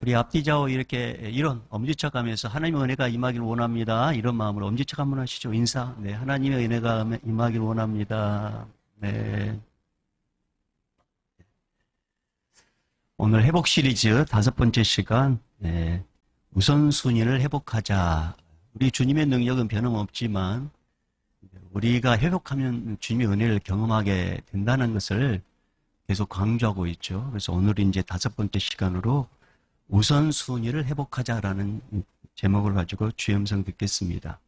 우리 앞뒤좌우 이렇게 이런 엄지척하면서 하나님의 은혜가 임하길 원합니다. 이런 마음으로 엄지척 한번 하시죠. 인사. 네, 하나님의 은혜가 임하길 원합니다. 네. 오늘 회복 시리즈 5번째 시간. 네. 우선순위를 회복하자. 우리 주님의 능력은 변함없지만 우리가 회복하면 주님의 은혜를 경험하게 된다는 것을 계속 강조하고 있죠. 그래서 오늘 이제 5번째 시간으로 우선순위를 회복하자라는 제목을 가지고 주음성 듣겠습니다.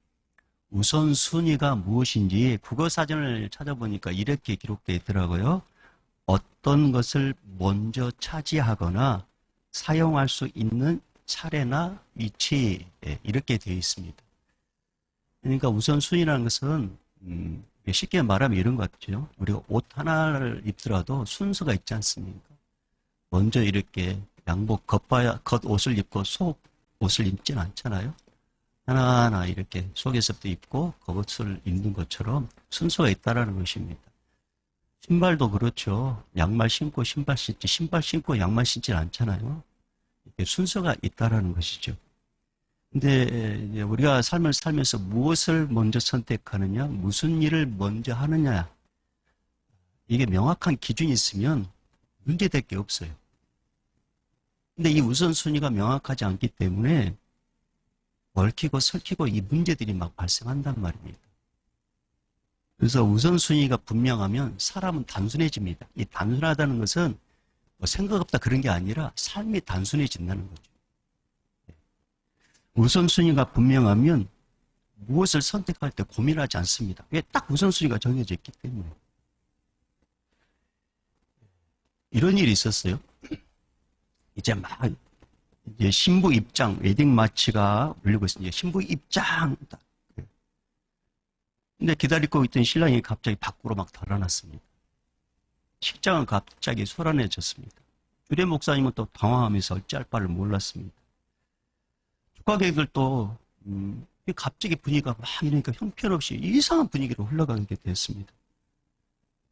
우선순위가 무엇인지 국어사전을 찾아보니까 이렇게 기록되어 있더라고요. 어떤 것을 먼저 차지하거나 사용할 수 있는 차례나 위치, 이렇게 되어 있습니다. 그러니까 우선순위라는 것은 쉽게 말하면 이런 것 같죠. 우리가 옷 하나를 입더라도 순서가 있지 않습니까? 먼저 이렇게 양복 겉옷을 입고 속옷을 입지는 않잖아요. 하나하나 이렇게 속에서부터 입고 겉옷을 입는 것처럼 순서가 있다는 것입니다. 신발도 그렇죠. 양말 신고 신발 신지, 신발 신고 양말 신지는 않잖아요. 이렇게 순서가 있다는 것이죠. 근데 우리가 삶을 살면서 무엇을 먼저 선택하느냐, 무슨 일을 먼저 하느냐, 이게 명확한 기준이 있으면 문제될 게 없어요. 근데 이 우선순위가 명확하지 않기 때문에 얽히고 설키고 이 문제들이 막 발생한단 말입니다. 그래서 우선순위가 분명하면 사람은 단순해집니다. 이 단순하다는 것은 뭐 생각 없다 그런 게 아니라 삶이 단순해진다는 거죠. 우선순위가 분명하면 무엇을 선택할 때 고민하지 않습니다. 왜? 딱 우선순위가 정해져 있기 때문에. 이런 일이 있었어요. 이제 신부 입장, 웨딩 마치가 울리고 있습니다. 신부 입장. 근데 기다리고 있던 신랑이 갑자기 밖으로 막 달아났습니다. 식장은 갑자기 소란해졌습니다. 주례 목사님은 또 당황하면서 어찌할 바를 몰랐습니다. 축가객들도 갑자기 분위기가 막 이러니까 형편없이 이상한 분위기로 흘러가게 됐습니다.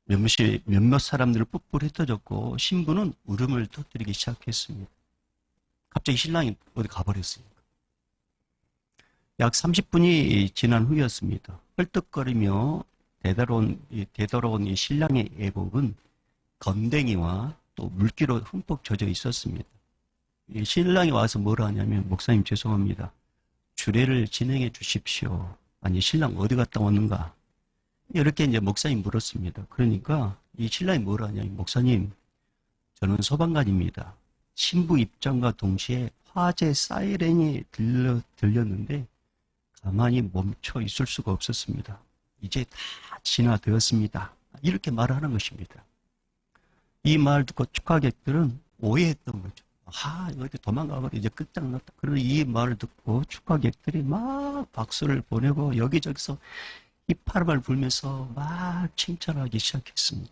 몇몇 사람들을 뿔뿔 흩어졌고 신부는 울음을 터뜨리기 시작했습니다. 갑자기 신랑이 어디 가버렸으니까. 약 30분이 지난 후였습니다. 헐떡거리며 되돌아온 이 신랑의 애복은 건댕이와 또 물기로 흠뻑 젖어 있었습니다. 이 신랑이 와서 뭐라 하냐면, 목사님 죄송합니다. 주례를 진행해 주십시오. 아니 신랑 어디 갔다 왔는가? 이렇게 이제 목사님 물었습니다. 그러니까 이 신랑이 뭐라 하냐면, 목사님 저는 소방관입니다. 신부 입장과 동시에 화재 사이렌이 들렸는데 가만히 멈춰 있을 수가 없었습니다. 이제 다 진화되었습니다. 이렇게 말하는 것입니다. 이 말 듣고 축하객들은 오해했던 거죠. 이렇게 도망가버려 이제 끝장났다. 그런데 이 말을 듣고 축하객들이 막 박수를 보내고 여기저기서 휘파람을 불면서 막 칭찬하기 시작했습니다.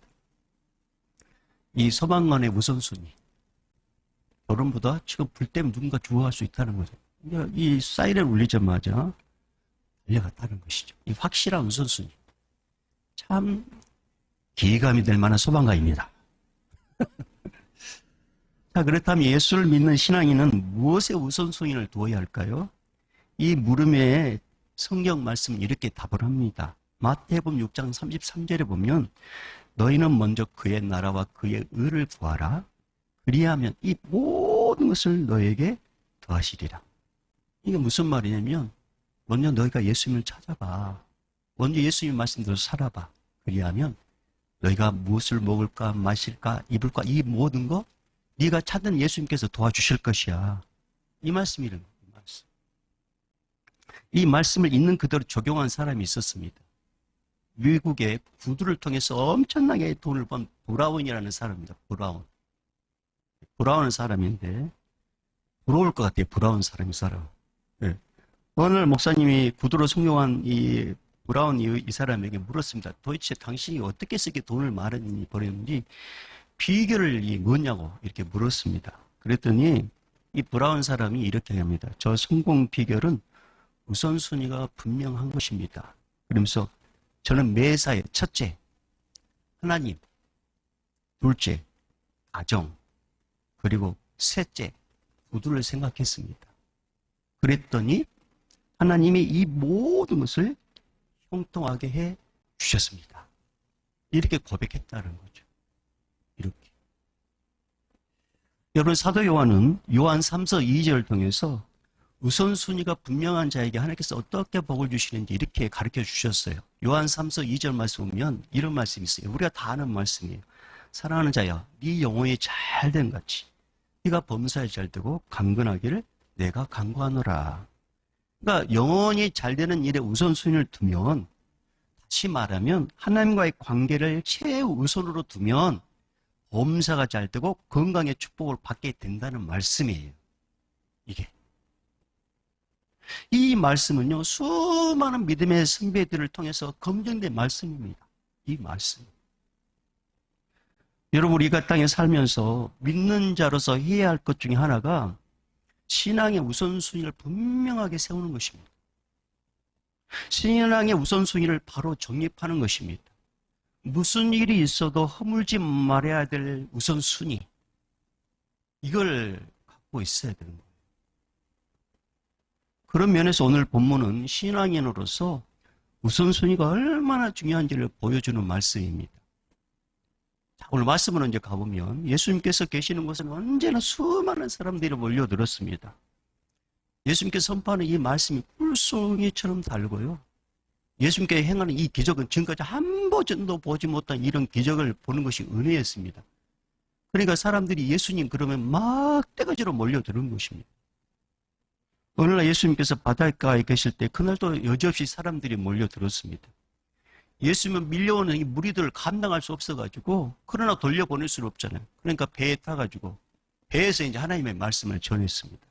이 소방관의 우선순위. 결혼보다 지금 불 때문에 누군가 죽어갈 수 있다는 거죠. 이 사이렌 울리자마자 달려갔다는 것이죠. 이 확실한 우선순위. 참 기감이 될 만한 소방관입니다. 자, 그렇다면 예수를 믿는 신앙인은 무엇에 우선순위를 두어야 할까요? 이 물음에 성경 말씀은 이렇게 답을 합니다. 마태복음 6장 33절에 보면 너희는 먼저 그의 나라와 그의 의를 구하라. 그리하면 이 모든 것을 너에게 더하시리라. 이게 무슨 말이냐면 먼저 너희가 예수님을 찾아봐. 먼저 예수님 말씀대로 살아봐. 그리하면 너희가 무엇을 먹을까 마실까 입을까 이 모든 거 네가 찾는 예수님께서 도와주실 것이야. 이 말씀이란 말씀. 이 말씀을 있는 그대로 적용한 사람이 있었습니다. 미국의 구두를 통해서 엄청나게 돈을 번 브라운이라는 사람입니다. 브라운은 사람인데 부러울 것 같아요. 브라운 사람이 살아. 네. 오늘 목사님이 구두로 성공한 이 브라운 이 사람에게 물었습니다. 도대체 당신이 어떻게 해서 이렇게 돈을 많이 벌였는지 비결을 뭐냐고 이렇게 물었습니다. 그랬더니 이 브라운 사람이 이렇게 합니다. 저 성공 비결은 우선순위가 분명한 것입니다. 그러면서 저는 매사에 첫째, 하나님, 둘째, 가정, 그리고 셋째, 구두를 생각했습니다. 그랬더니 하나님이 이 모든 것을 형통하게 해 주셨습니다. 이렇게 고백했다는 거죠. 이렇게. 여러분, 사도 요한은 요한 3서 2절을 통해서 우선순위가 분명한 자에게 하나님께서 어떻게 복을 주시는지 이렇게 가르쳐 주셨어요. 요한 3서 2절 말씀 보면 이런 말씀이 있어요. 우리가 다 아는 말씀이에요. 사랑하는 자야, 네 영혼이 잘된 같이 네가 범사에 잘되고 강건하기를 내가 간구하노라. 그러니까 영혼이 잘되는 일에 우선순위를 두면, 다시 말하면 하나님과의 관계를 최우선으로 두면 범사가 잘되고 건강의 축복을 받게 된다는 말씀이에요. 이게. 이 말씀은요, 수많은 믿음의 선배들을 통해서 검증된 말씀입니다. 이 말씀. 여러분, 우리가 땅에 살면서 믿는 자로서 해야 할 것 중에 하나가 신앙의 우선순위를 분명하게 세우는 것입니다. 신앙의 우선순위를 바로 정립하는 것입니다. 무슨 일이 있어도 허물지 말아야 될 우선순위, 이걸 갖고 있어야 되는 거예요. 그런 면에서 오늘 본문은 신앙인으로서 우선순위가 얼마나 중요한지를 보여주는 말씀입니다. 자, 오늘 말씀으로 이제 가보면 예수님께서 계시는 곳은 언제나 수많은 사람들이 몰려들었습니다. 예수님께서 선포하는 이 말씀이 꿀송이처럼 달고요. 예수님께 행하는 이 기적은 지금까지 한 번도 보지 못한 이런 기적을 보는 것이 은혜였습니다. 그러니까 사람들이 예수님 그러면 막 떼거지로 몰려드는 것입니다. 어느 날 예수님께서 바닷가에 계실 때 그날도 여지없이 사람들이 몰려들었습니다. 예수님은 밀려오는 이 무리들을 감당할 수 없어가지고, 그러나 돌려보낼 수는 없잖아요. 그러니까 배에 타가지고 배에서 이제 하나님의 말씀을 전했습니다.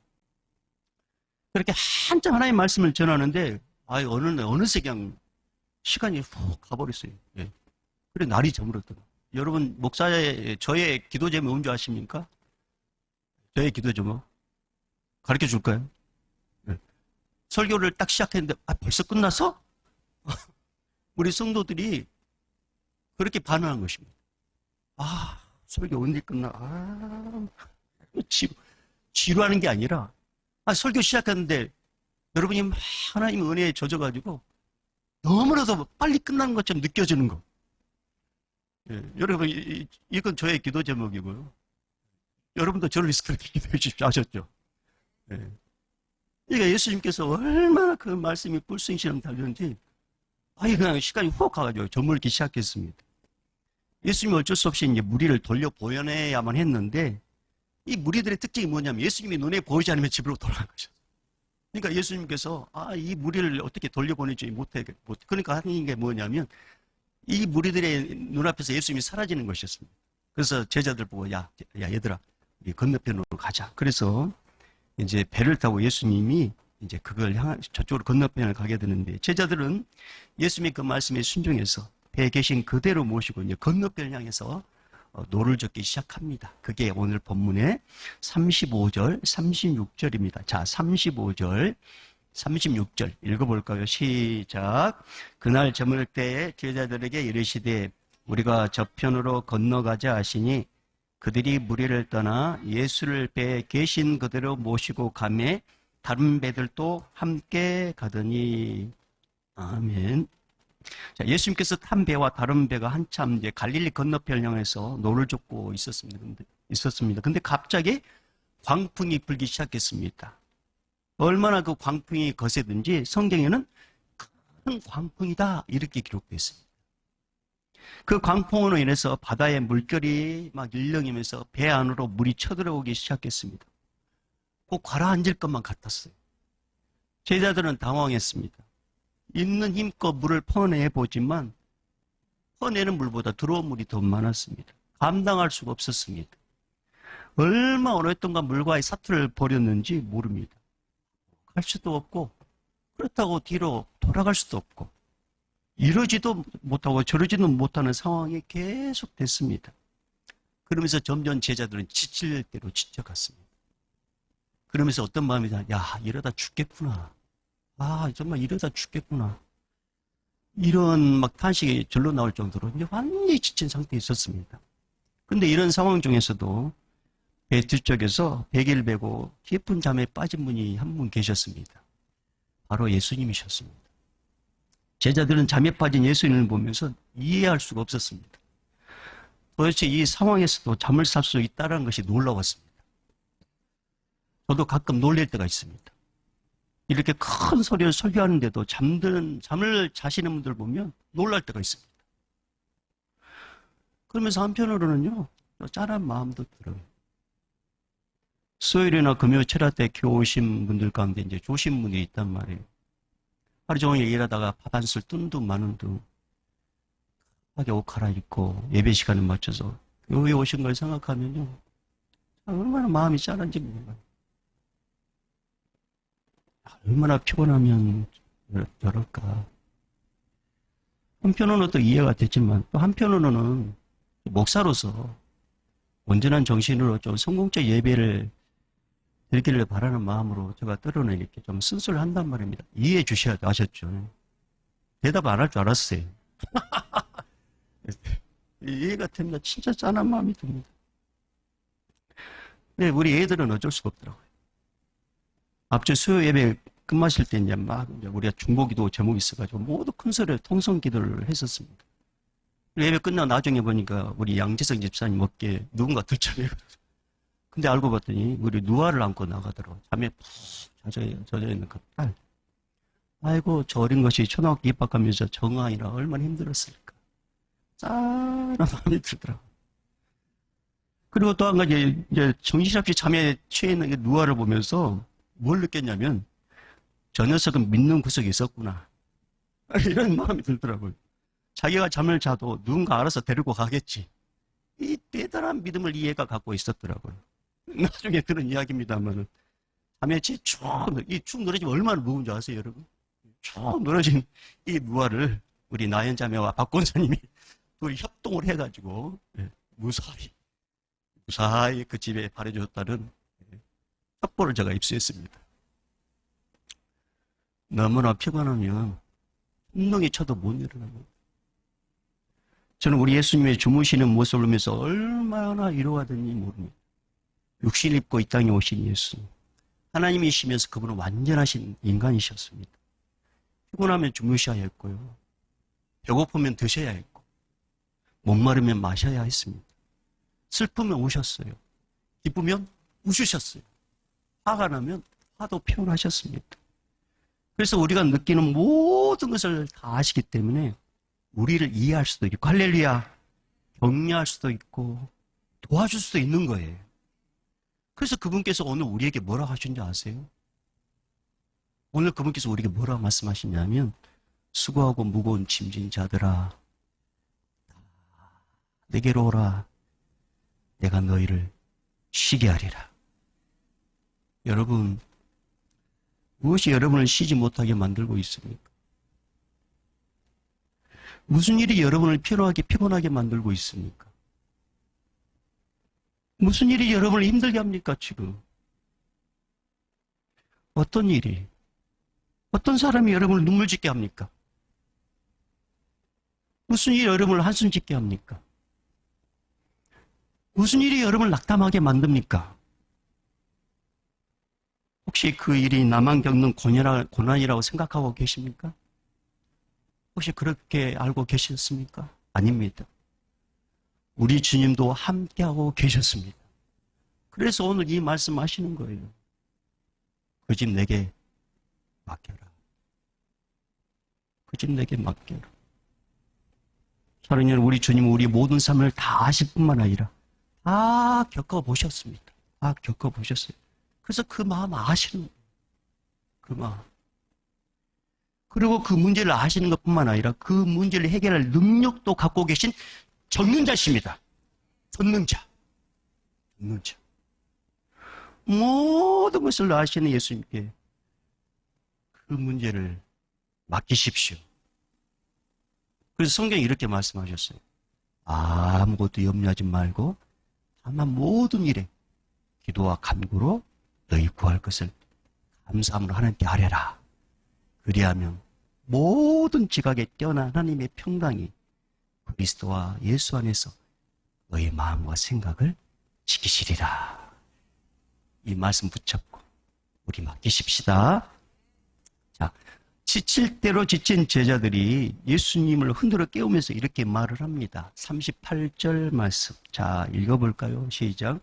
그렇게 한참 하나님의 말씀을 전하는데 어느새 그냥 시간이 훅 가버렸어요. 예. 그래 날이 저물었더라. 여러분, 목사의 저의 기도 제목 뭔지 아십니까? 저의 기도 제목 가르쳐 줄까요? 예. 설교를 딱 시작했는데 벌써 끝났어? 우리 성도들이 그렇게 반응한 것입니다. 설교 언제 끝나? 지루하는 게 아니라, 설교 시작했는데 여러분이 막 하나님의 은혜에 젖어가지고 너무나도 빨리 끝나는 것처럼 느껴지는 거. 예, 여러분, 이건 저의 기도 제목이고요. 여러분도 저를 위해서 그렇게 기도해 주십시오. 아셨죠? 예. 그러니까 예수님께서 얼마나 그 말씀이 뿔숭이처럼 달렸는지, 그냥 시간이 훅 가가지고 저물기 시작했습니다. 예수님이 어쩔 수 없이 이제 무리를 돌려 보내야만 했는데, 이 무리들의 특징이 뭐냐면 예수님이 눈에 보이지 않으면 집으로 돌아간 것이었어요. 그러니까 예수님께서 이 무리를 어떻게 돌려보내지 못해. 그러니까 하는 게 뭐냐면 이 무리들의 눈앞에서 예수님이 사라지는 것이었습니다. 그래서 제자들 보고 야 얘들아, 우리 건너편으로 가자. 그래서 이제 배를 타고 예수님이 이제 그걸 저쪽으로 건너편을 가게 되는데, 제자들은 예수님의 그 말씀에 순종해서 배에 계신 그대로 모시고 이제 건너편을 향해서 노를 젓기 시작합니다. 그게 오늘 본문의 35절, 36절입니다. 자, 35절, 36절 읽어볼까요? 시작. 그날 저물 때에 제자들에게 이르시되 우리가 저편으로 건너가자 하시니 그들이 무리를 떠나 예수를 배에 계신 그대로 모시고 가매 다른 배들도 함께 가더니. 아멘. 자, 예수님께서 탄 배와 다른 배가 한참 이제 갈릴리 건너편을 향해서 노를 젓고 있었습니다. 근데 갑자기 광풍이 불기 시작했습니다. 얼마나 그 광풍이 거세든지 성경에는 큰 광풍이다 이렇게 기록되어 있습니다. 그 광풍으로 인해서 바다의 물결이 막 일렁이면서 배 안으로 물이 쳐들어오기 시작했습니다. 꼭 가라앉을 것만 같았어요. 제자들은 당황했습니다. 있는 힘껏 물을 퍼내보지만 퍼내는 물보다 들어온 물이 더 많았습니다. 감당할 수가 없었습니다. 얼마 오랫동안 물과의 사투를 벌였는지 모릅니다. 갈 수도 없고 그렇다고 뒤로 돌아갈 수도 없고 이러지도 못하고 저러지도 못하는 상황이 계속 됐습니다. 그러면서 점점 제자들은 지칠 대로 지쳐갔습니다. 그러면서 어떤 마음이 드냐, 야 이러다 죽겠구나. 정말 이러다 죽겠구나. 이런 막 탄식이 절로 나올 정도로 이제 완전히 지친 상태에 있었습니다. 그런데 이런 상황 중에서도 배 뒤쪽에서 베개를 베고 깊은 잠에 빠진 분이 한 분 계셨습니다. 바로 예수님이셨습니다. 제자들은 잠에 빠진 예수님을 보면서 이해할 수가 없었습니다. 도대체 이 상황에서도 잠을 잘 수 있다는 것이 놀라웠습니다. 저도 가끔 놀랄 때가 있습니다. 이렇게 큰 소리를 설교하는데도 잠을 자시는 분들 보면 놀랄 때가 있습니다. 그러면서 한편으로는요, 짠한 마음도 들어요. 수요일이나 금요 철야 때 교회 오신 분들 가운데 이제 조신 분이 있단 말이에요. 하루 종일 일하다가 밥 한 술 뜬 둥 마는 둥 하게 옷 갈아입고 예배 시간에 맞춰서 교회에 오신 걸 생각하면요, 얼마나 마음이 짠한지 몰라요. 얼마나 피곤하면 저럴까. 한편으로는 또 이해가 됐지만 또 한편으로는 목사로서 온전한 정신으로 좀 성공적 예배를 드리기를 바라는 마음으로 제가 때로는 이렇게 좀 쓴소리를 한단 말입니다. 이해해 주셔야 돼. 아셨죠? 대답 안 할 줄 알았어요. 이해가 됩니다. 진짜 짠한 마음이 듭니다. 근데 우리 애들은 어쩔 수가 없더라고요. 앞주 수요 예배 끝마실 때 이제 막 우리가 중보기도 제목이 있어가지고 모두 큰 소리로 통성 기도를 했었습니다. 예배 끝나고 나중에 보니까 우리 양재성 집사님 어깨에 누군가 들쳐내고, 근데 알고 봤더니 우리 누아를 안고 나가더라고요. 잠에 푹 젖어 있는 그 딸. 아이고, 저 어린 것이 초등학교 입학하면서 정아이라 얼마나 힘들었을까. 짠한 마음이 들더라고요. 그리고 또 한 가지, 이제 정신없이 잠에 취해 있는 그 누아를 보면서 뭘 느꼈냐면, 저 녀석은 믿는 구석이 있었구나. 이런 마음이 들더라고요. 자기가 잠을 자도 누군가 알아서 데리고 가겠지. 이 대단한 믿음을 이 애가 갖고 있었더라고요. 나중에 들은 이야기입니다만은, 잠에 축 늘어지면 얼마나 무거운 줄 아세요, 여러분? 축 늘어진 이 누아를 우리 나연 자매와 박 권사님이 둘이 협동을 해가지고 무사히 그 집에 바래줬다는 첩보를 제가 입수했습니다. 너무나 피곤하면 엉덩이 쳐도 못 일어납니다. 저는 우리 예수님의 주무시는 모습을 보면서 얼마나 위로가 됐는지 모릅니다. 육신 입고 이 땅에 오신 예수, 하나님이시면서 그분은 완전하신 인간이셨습니다. 피곤하면 주무셔야 했고요, 배고프면 드셔야 했고, 목마르면 마셔야 했습니다. 슬프면 우셨어요. 기쁘면 웃으셨어요. 화가 나면 화도 표현하셨습니다. 그래서 우리가 느끼는 모든 것을 다 아시기 때문에 우리를 이해할 수도 있고, 할렐루야, 격려할 수도 있고 도와줄 수도 있는 거예요. 그래서 그분께서 오늘 우리에게 뭐라고 하신지 아세요? 오늘 그분께서 우리에게 뭐라고 말씀하시냐면, 수고하고 무거운 짐진 자들아, 내게로 오라. 내가 너희를 쉬게 하리라. 여러분, 무엇이 여러분을 쉬지 못하게 만들고 있습니까? 무슨 일이 여러분을 피곤하게 만들고 있습니까? 무슨 일이 여러분을 힘들게 합니까, 지금? 어떤 일이? 어떤 사람이 여러분을 눈물 짓게 합니까? 무슨 일이 여러분을 한숨 짓게 합니까? 무슨 일이 여러분을 낙담하게 만듭니까? 혹시 그 일이 나만 겪는 고난이라고 생각하고 계십니까? 혹시 그렇게 알고 계셨습니까? 아닙니다. 우리 주님도 함께하고 계셨습니다. 그래서 오늘 이 말씀 하시는 거예요. 그 집 내게 맡겨라. 그 집 내게 맡겨라. 사랑하는 우리 주님은 우리 모든 삶을 다 아실 뿐만 아니라 다 겪어보셨습니다. 다 겪어보셨어요. 그래서 그 마음 아시는 거예요. 그 마음. 그리고 그 문제를 아시는 것뿐만 아니라 그 문제를 해결할 능력도 갖고 계신 전능자십니다. 전능자. 모든 것을 아시는 예수님께 그 문제를 맡기십시오. 그래서 성경이 이렇게 말씀하셨어요. 아무것도 염려하지 말고 다만 모든 일에 기도와 간구로 너희 구할 것을 감사함으로 하나님께 아뢰라. 그리하면 모든 지각에 뛰어난 하나님의 평강이 그리스도와 예수 안에서 너희 마음과 생각을 지키시리라. 이 말씀 붙잡고 우리 맡기십시다. 자, 지칠 대로 지친 제자들이 예수님을 흔들어 깨우면서 이렇게 말을 합니다. 38절 말씀. 자, 읽어볼까요? 시작.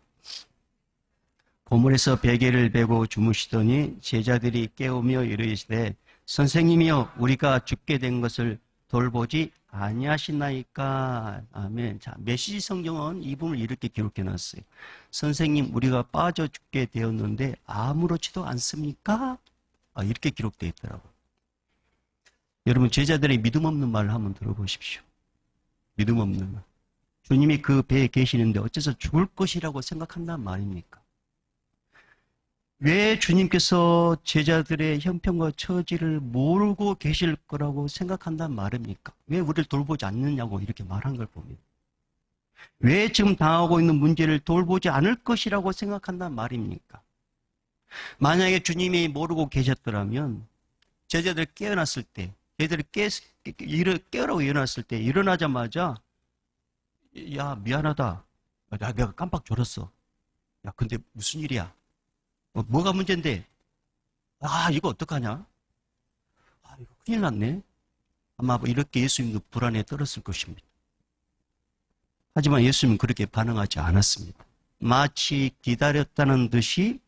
고물에서 베개를 베고 주무시더니 제자들이 깨우며 이르시되 선생님이여 우리가 죽게 된 것을 돌보지 아니하시나이까. 아멘. 자, 메시지 성경은 이 부분을 이렇게 기록해 놨어요. 선생님 우리가 빠져 죽게 되었는데 아무렇지도 않습니까? 이렇게 기록되어 있더라고요. 여러분 제자들의 믿음 없는 말을 한번 들어보십시오. 믿음 없는 말. 주님이 그 배에 계시는데 어째서 죽을 것이라고 생각한단 말입니까? 왜 주님께서 제자들의 형편과 처지를 모르고 계실 거라고 생각한단 말입니까? 왜 우리를 돌보지 않느냐고 이렇게 말한 걸 봅니다. 왜 지금 당하고 있는 문제를 돌보지 않을 것이라고 생각한단 말입니까? 만약에 주님이 모르고 계셨더라면 제자들 깨어났을 때, 제자들이 깨어라고 일어났을 때 일어나자마자 야 미안하다. 내가 깜빡 졸았어. 야 근데 무슨 일이야? 뭐가 문제인데? 이거 어떡하냐? 이거 큰일 났네. 아마 이렇게 예수님도 불안에 떨었을 것입니다. 하지만 예수님은 그렇게 반응하지 않았습니다. 마치 기다렸다는 듯이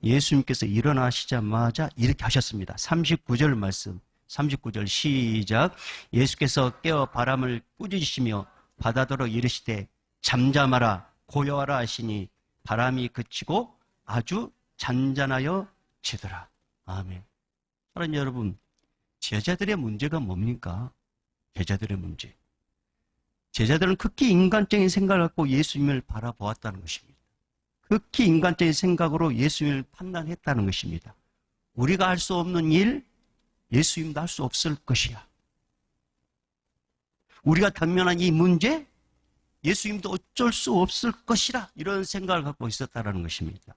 예수님께서 일어나시자마자 이렇게 하셨습니다. 39절 말씀. 39절 시작. 예수께서 깨어 바람을 꾸짖으시며 바다더러 이르시되 잠잠하라 고요하라 하시니 바람이 그치고 아주 잔잔하여 지더라. 아멘. 사랑하는 여러분, 제자들의 문제가 뭡니까? 제자들의 문제. 제자들은 극히 인간적인 생각을 갖고 예수님을 바라보았다는 것입니다. 극히 인간적인 생각으로 예수님을 판단했다는 것입니다. 우리가 할 수 없는 일, 예수님도 할 수 없을 것이야. 우리가 당면한 이 문제, 예수님도 어쩔 수 없을 것이라 이런 생각을 갖고 있었다는 것입니다.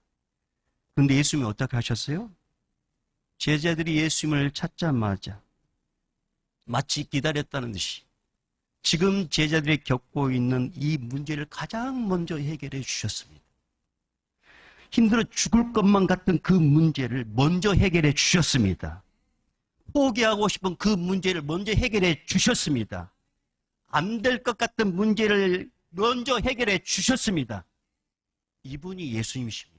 그런데 예수님이 어떻게 하셨어요? 제자들이 예수님을 찾자마자 마치 기다렸다는 듯이 지금 제자들이 겪고 있는 이 문제를 가장 먼저 해결해 주셨습니다. 힘들어 죽을 것만 같은 그 문제를 먼저 해결해 주셨습니다. 포기하고 싶은 그 문제를 먼저 해결해 주셨습니다. 안 될 것 같은 문제를 먼저 해결해 주셨습니다. 이분이 예수님이십니다.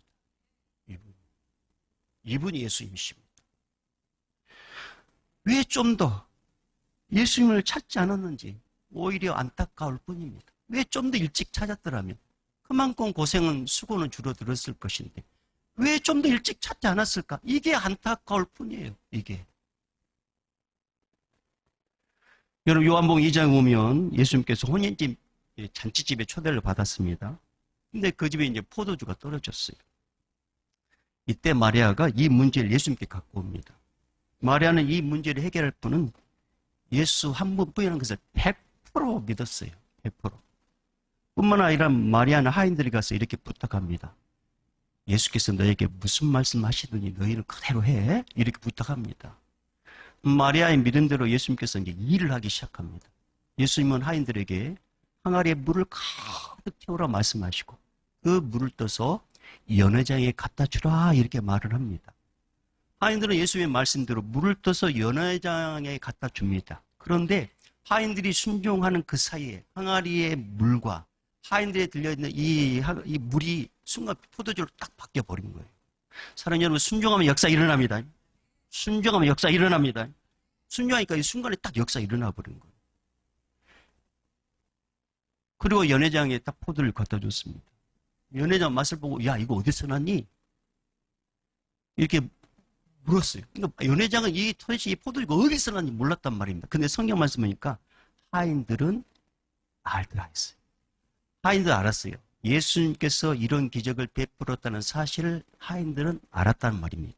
이분이 예수님이십니다. 왜 좀 더 예수님을 찾지 않았는지 오히려 안타까울 뿐입니다. 왜 좀 더 일찍 찾았더라면 그만큼 고생은 수고는 줄어들었을 것인데 왜 좀 더 일찍 찾지 않았을까? 이게 안타까울 뿐이에요. 이게. 여러분 요한복음 2장에 보면 예수님께서 혼인집 잔치집에 초대를 받았습니다. 근데 그 집에 이제 포도주가 떨어졌어요. 이때 마리아가 이 문제를 예수님께 갖고 옵니다. 마리아는 이 문제를 해결할 분은 예수 한 분뿐이라는 것을 100% 믿었어요. 100%. 뿐만 아니라 마리아는 하인들이 가서 이렇게 부탁합니다. 예수께서 너에게 무슨 말씀하시더니 너희는 그대로 해? 이렇게 부탁합니다. 마리아의 믿음대로 예수님께서 이제 일을 하기 시작합니다. 예수님은 하인들에게 항아리에 물을 가득 채우라 말씀하시고 그 물을 떠서 연회장에 갖다 주라 이렇게 말을 합니다. 하인들은 예수님의 말씀대로 물을 떠서 연회장에 갖다 줍니다. 그런데 하인들이 순종하는 그 사이에 항아리의 물과 하인들에 들려있는 이 물이 순간 포도주로 딱 바뀌어버린 거예요. 사랑하는 여러분, 순종하면 역사 일어납니다. 순종하면 역사 일어납니다. 순종하니까 이 순간에 딱 역사 일어나 버린 거예요. 그리고 연회장에 딱 포도를 갖다 줬습니다. 연회장 맛을 보고 야 이거 어디서 났니? 이렇게 물었어요. 그러니까 연회장은 도대체 이 포도주가 어디서 났는지 몰랐단 말입니다. 근데 성경 말씀 보니까 하인들은 알더라 했어요. 하인들 알았어요. 예수님께서 이런 기적을 베풀었다는 사실을 하인들은 알았다는 말입니다.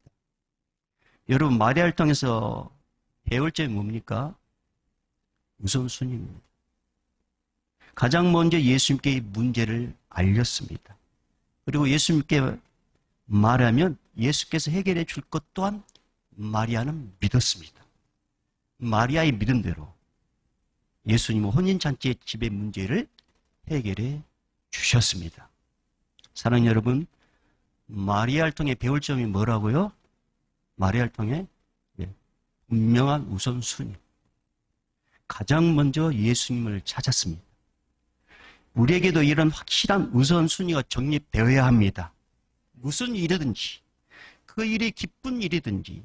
여러분 마리아를 통해서 배울 점이 뭡니까? 우선순위입니다. 가장 먼저 예수님께 이 문제를 알렸습니다. 그리고 예수님께 말하면 예수께서 해결해 줄 것 또한 마리아는 믿었습니다. 마리아의 믿음대로 예수님은 혼인잔치의 집의 문제를 해결해 주셨습니다. 사랑하는 여러분, 마리아를 통해 배울 점이 뭐라고요? 마리아를 통해 분명한 우선순위. 가장 먼저 예수님을 찾았습니다. 우리에게도 이런 확실한 우선순위가 정립되어야 합니다. 무슨 일이든지, 그 일이 기쁜 일이든지,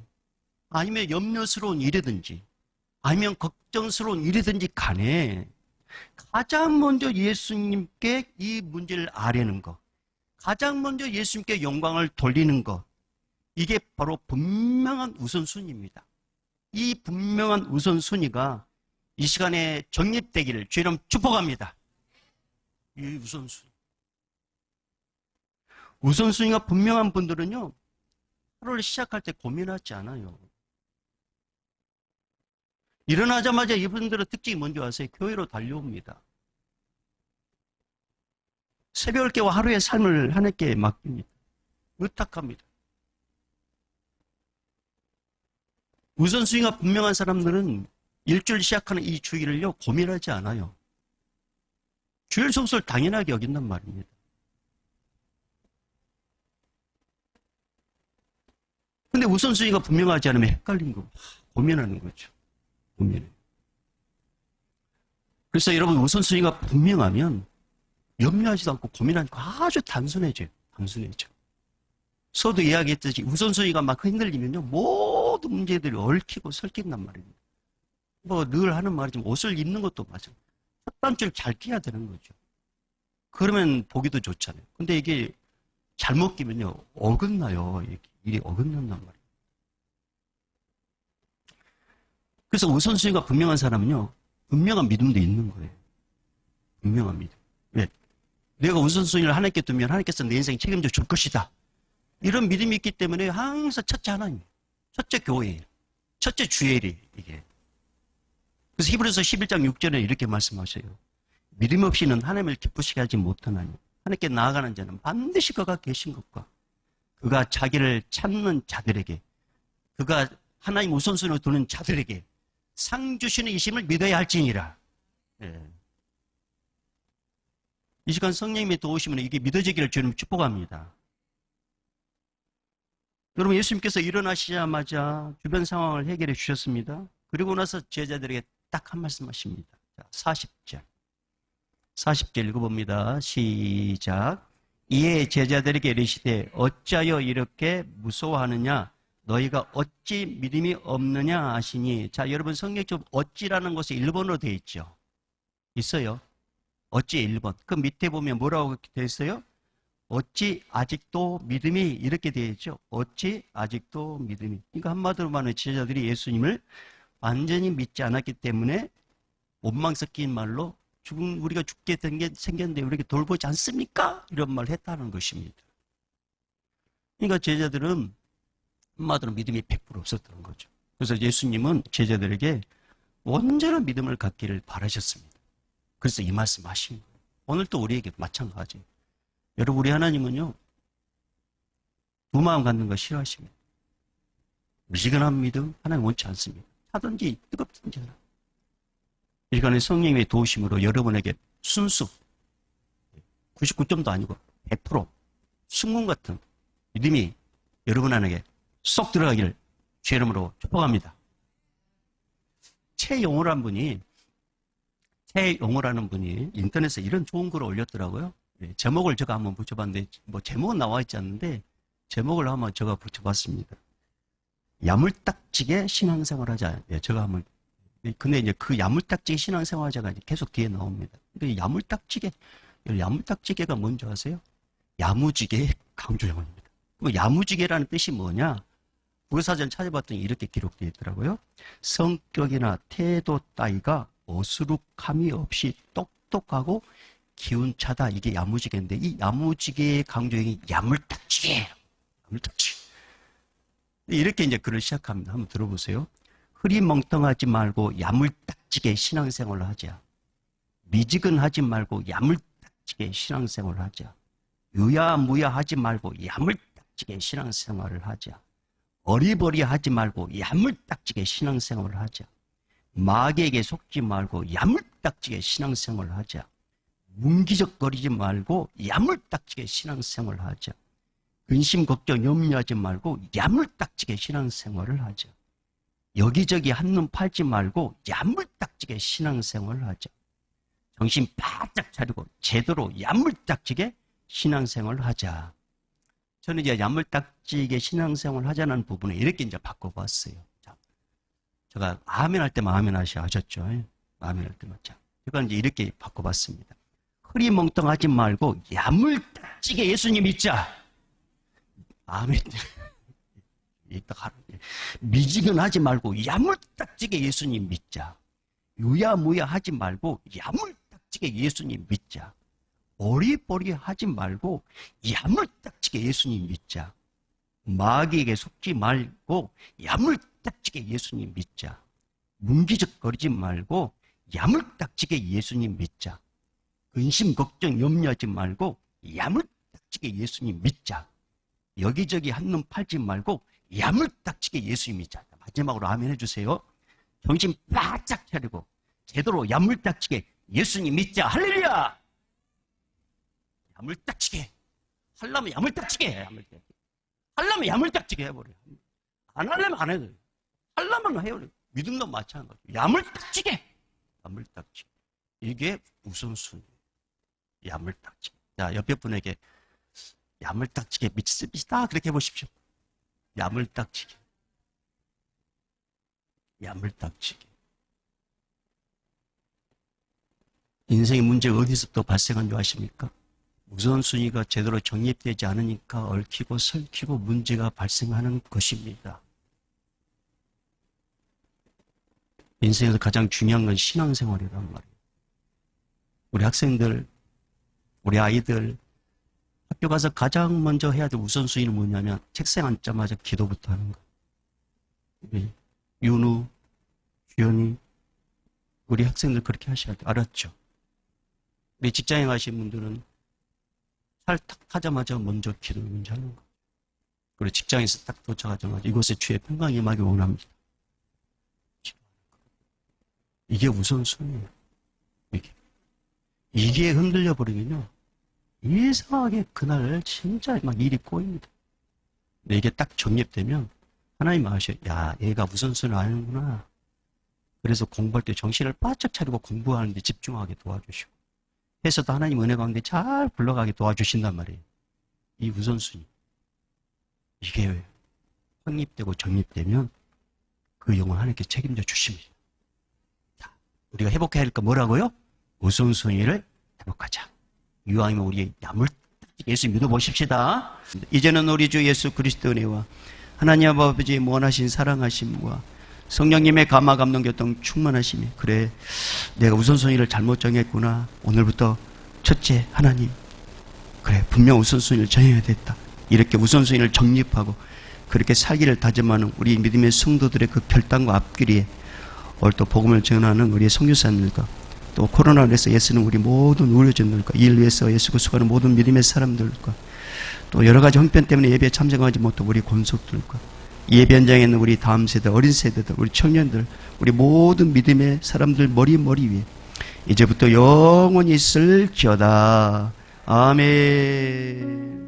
아니면 염려스러운 일이든지, 아니면 걱정스러운 일이든지 간에 가장 먼저 예수님께 이 문제를 아뢰는 것, 가장 먼저 예수님께 영광을 돌리는 것, 이게 바로 분명한 우선순위입니다. 이 분명한 우선순위가 이 시간에 정립되기를 주님 축복합니다. 이 우선순위. 우선순위가 분명한 분들은요, 하루를 시작할 때 고민하지 않아요. 일어나자마자 이분들의 특징이 뭔지 아세요? 교회로 달려옵니다. 새벽을 깨워 하루의 삶을 하나님께 맡깁니다. 의탁합니다. 우선순위가 분명한 사람들은 일주일 시작하는 이 주일을요, 고민하지 않아요. 주일 성수를 당연하게 여긴단 말입니다. 근데 우선순위가 분명하지 않으면 헷갈린 거, 고민하는 거죠. 고민해요. 그래서 여러분, 우선순위가 분명하면 염려하지도 않고 고민하니까 아주 단순해져요. 단순해져. 서도 이야기했듯이 우선순위가 막 흔들리면요, 모든 문제들이 얽히고 설킨단 말입니다. 뭐 늘 하는 말이지만 옷을 입는 것도 마찬가지예요. 첫 단추를 잘 끼야 되는 거죠. 그러면 보기도 좋잖아요. 근데 이게 잘못 끼면요, 어긋나요. 일이 어긋난단 말이에요. 그래서 우선순위가 분명한 사람은요, 분명한 믿음도 있는 거예요. 분명한 믿음. 왜? 내가 우선순위를 하나님께 두면 하나님께서 내 인생 책임져 줄 것이다. 이런 믿음이 있기 때문에 항상 첫째 하나님, 첫째 교회, 첫째 주일이 이게. 그래서 히브리서 11장 6절에 이렇게 말씀하셔요. 믿음 없이는 하나님을 기쁘시게 하지 못하나니 하나님께 나아가는 자는 반드시 그가 계신 것과 그가 자기를 찾는 자들에게, 그가 하나님 우선순위로 두는 자들에게 상 주시는 이심을 믿어야 할지니라. 네. 이 시간 성령님이 도우시면 이게 믿어지기를 주님 축복합니다. 여러분, 예수님께서 일어나시자마자 주변 상황을 해결해 주셨습니다. 그리고 나서 제자들에게 딱 한 말씀 하십니다. 40절. 40절 읽어봅니다. 시작. 이에 제자들에게 이르시되 어찌하여 이렇게 무서워하느냐? 너희가 어찌 믿음이 없느냐 하시니. 자, 여러분, 성경적 어찌라는 것이 일본어로 되어 있죠. 있어요. 어찌 1번. 그 밑에 보면 뭐라고 되어 있어요? 어찌 아직도 믿음이, 이렇게 되어 있죠. 어찌 아직도 믿음이. 그러니까 한마디로 말하면 제자들이 예수님을 완전히 믿지 않았기 때문에 원망 섞인 말로 우리가 죽게 된 게 생겼는데 우리에게 돌보지 않습니까? 이런 말을 했다는 것입니다. 그러니까 제자들은 한마디로 믿음이 100% 없었던 거죠. 그래서 예수님은 제자들에게 온전한 믿음을 갖기를 바라셨습니다. 그래서 이 말씀 하신 거예요. 오늘 또 우리에게 마찬가지. 여러분, 우리 하나님은요, 두 마음 갖는 거 싫어하십니다. 미지근한 믿음 하나님 원치 않습니다. 하든지 뜨겁든지 하나. 이 시간에 성령님의 도우심으로 여러분에게 순수, 99점도 아니고 100% 순금 같은 믿음이 여러분 안에게 쏙 들어가기를 주의 이름으로 축복합니다. 최영호라는 분이 인터넷에 이런 좋은 글을 올렸더라고요. 제목을 제가 한번 붙여봤는데, 뭐 제목은 나와 있지 않는데 제목을 한번 제가 붙여봤습니다. 야물딱지게 신앙생활 하자. 제가 한번, 근데 이제 그 야물딱지게 신앙생활 하자가 계속 뒤에 나옵니다. 근데 야물딱지게가 뭔지 아세요? 야무지게 강조형입니다. 그 야무지게라는 뜻이 뭐냐? 국어사전 찾아봤더니 이렇게 기록되어 있더라고요. 성격이나 태도 따위가 어수룩함이 없이 똑똑하고 기운차다. 이게 야무지게인데, 이 야무지게의 강조형이 야물딱지게. 이렇게 이제 글을 시작합니다. 한번 들어보세요. 흐리멍텅하지 말고 야물딱지게 신앙생활을 하자. 미지근하지 말고 야물딱지게 신앙생활을 하자. 유야무야하지 말고 야물딱지게 신앙생활을 하자. 어리버리하지 말고 야물딱지게 신앙생활을 하자. 마귀에게 속지 말고 야물딱지게 신앙생활을 하자. 문기적거리지 말고 야물딱지게 신앙생활을 하자. 근심, 걱정, 염려하지 말고 야물딱지게 신앙생활을 하죠. 여기저기 한눈 팔지 말고 야물딱지게 신앙생활을 하죠. 정신 바짝 차리고 제대로 야물딱지게 신앙생활을 하자. 저는 이제 야물딱지게 신앙생활을 하자는 부분에 이렇게 이제 바꿔봤어요. 자, 제가 아멘 할 때만 아멘 하셨죠? 아멘 할 때만. 자, 제가 이제 이렇게 바꿔봤습니다. 흐리멍텅하지 말고 야물딱지게 예수님 믿자. 아멘. 미지근하지 말고 야물딱지게 예수님 믿자. 유야무야 하지 말고 야물딱지게 예수님 믿자. 어리버리 하지 말고 야물딱지게 예수님 믿자. 마귀에게 속지 말고 야물딱지게 예수님 믿자. 문기적거리지 말고 야물딱지게 예수님 믿자. 근심, 걱정, 염려하지 말고 야물딱지게 예수님 믿자. 여기저기 한눈 팔지 말고 야물딱지게 예수님 믿자. 마지막으로 아멘 해주세요. 정신 바짝 차리고 제대로 야물딱지게 예수님 믿자. 할렐루야! 야물딱지게. 하려면 야물딱지게 해. 하려면 야물딱지게 해버려. 안 하려면 안 해도 돼. 하려면 해요. 믿음도 마찬가지로. 야물딱지게. 야물딱지게. 이게 우선순위. 야물딱지게. 자, 옆에 분에게 야물딱지게 믿습니다. 그렇게 해보십시오. 야물딱지게. 야물딱지게. 인생의 문제가 어디서부터 발생한 줄 아십니까? 우선순위가 제대로 정립되지 않으니까 얽히고 설키고 문제가 발생하는 것입니다. 인생에서 가장 중요한 건 신앙생활이란 말이에요. 우리 학생들, 우리 아이들 학교 가서 가장 먼저 해야 될 우선순위는 뭐냐면 책상 앉자마자 기도부터 하는 거예요. 윤우, 규현이 우리 학생들 그렇게 하셔야 돼요. 알았죠? 우리 직장에 가신 분들은 살 탁 타자마자 먼저 기도를 먼저 하는 거예요. 그리고 직장에서 딱 도착하자마자 이곳에 주의 평강이 임하기 원합니다. 이게 우선순위예요. 이게 흔들려 버리면요. 이상하게 그날 진짜 막 일이 꼬입니다. 근데 이게 딱 정립되면 하나님 아셔요. 야, 얘가 우선순위를 아는구나. 그래서 공부할 때 정신을 바짝 차리고 공부하는 데 집중하게 도와주시고 해서도 하나님 은혜 가운데 잘 굴러가게 도와주신단 말이에요. 이 우선순위. 이게 확립되고 정립되면 그 영혼 하나님께 책임져 주십니다. 자, 우리가 회복해야 할 거 뭐라고요? 우선순위를 회복하자. 이왕이면 우리 예수 믿어보십시다. 이제는 우리 주 예수 그리스도 은혜와 하나님 아버지의 무한하신 사랑하심과 성령님의 감화 감동 교통 충만하심이 그래 내가 우선순위를 잘못 정했구나. 오늘부터 첫째 하나님 그래 분명 우선순위를 정해야 됐다. 이렇게 우선순위를 정립하고 그렇게 살기를 다짐하는 우리 믿음의 성도들의 그 결단과 앞길에 오늘 또 복음을 전하는 우리의 선교사님들과 또 코로나로 인해서 애쓰는 우리 모든 의료진들과 이를 위해서 애쓰고 수고하는 모든 믿음의 사람들과 또 여러 가지 형편 때문에 예배에 참석하지 못한 우리 권속들과 예배 현장에 있는 우리 다음 세대, 어린 세대들, 우리 청년들, 우리 모든 믿음의 사람들 머리 위에 이제부터 영원히 있을지어다. 아멘.